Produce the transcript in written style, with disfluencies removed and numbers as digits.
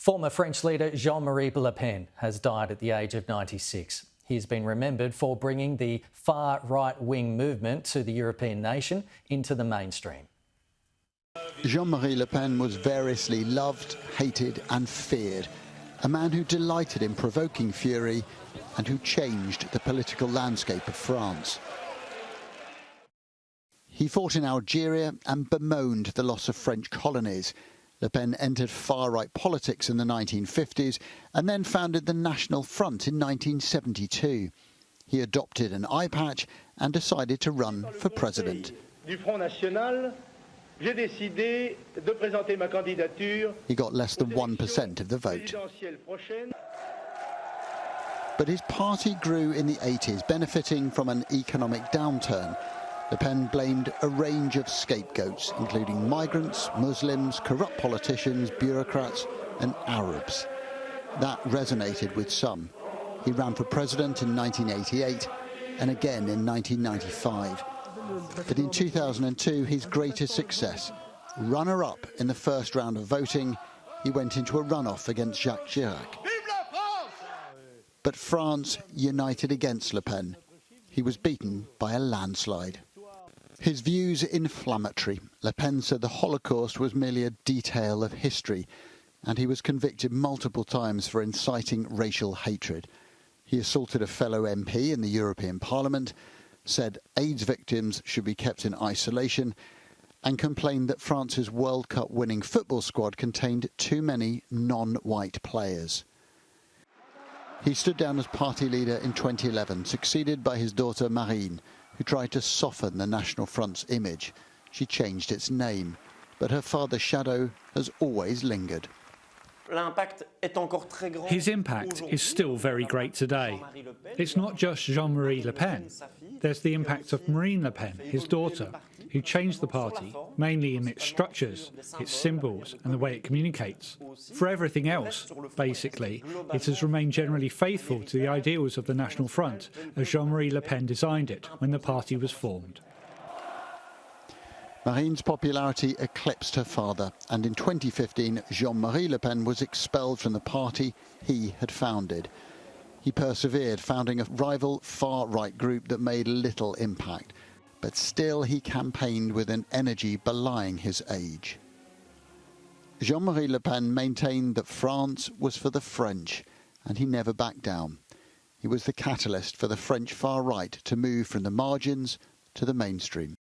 Former French leader Jean-Marie Le Pen has died at the age of 96. He has been remembered for bringing the far right-wing movement to the European nation into the mainstream. Jean-Marie Le Pen was variously loved, hated and feared. A man who delighted in provoking fury and who changed the political landscape of France. He fought in Algeria and bemoaned the loss of French colonies. Le Pen entered far-right politics in the 1950s and then founded the National Front in 1972. He adopted an eye patch and decided to run for president. He got less than 1% of the vote. But his party grew in the 80s, benefiting from an economic downturn. Le Pen blamed a range of scapegoats, including migrants, Muslims, corrupt politicians, bureaucrats and Arabs. That resonated with some. He ran for president in 1988 and again in 1995. But in 2002, his greatest success, runner-up in the first round of voting, he went into a runoff against Jacques Chirac. But France united against Le Pen. He was beaten by a landslide. His views inflammatory. Le Pen said the Holocaust was merely a detail of history, and he was convicted multiple times for inciting racial hatred. He assaulted a fellow MP in the European Parliament, said AIDS victims should be kept in isolation, and complained that France's World Cup winning football squad contained too many non-white players. He stood down as party leader in 2011, succeeded by his daughter Marine, who tried to soften the National Front's image. She changed its name, but her father's shadow has always lingered. His impact is still very great today. It's not just Jean-Marie Le Pen. There's the impact of Marine Le Pen, his daughter, who changed the party, mainly in its structures, its symbols and the way it communicates. For everything else, basically, it has remained generally faithful to the ideals of the National Front as Jean-Marie Le Pen designed it when the party was formed. Marine's popularity eclipsed her father, and in 2015, Jean-Marie Le Pen was expelled from the party he had founded. He persevered, founding a rival far-right group that made little impact. But still he campaigned with an energy belying his age. Jean-Marie Le Pen maintained that France was for the French, and he never backed down. He was the catalyst for the French far-right to move from the margins to the mainstream.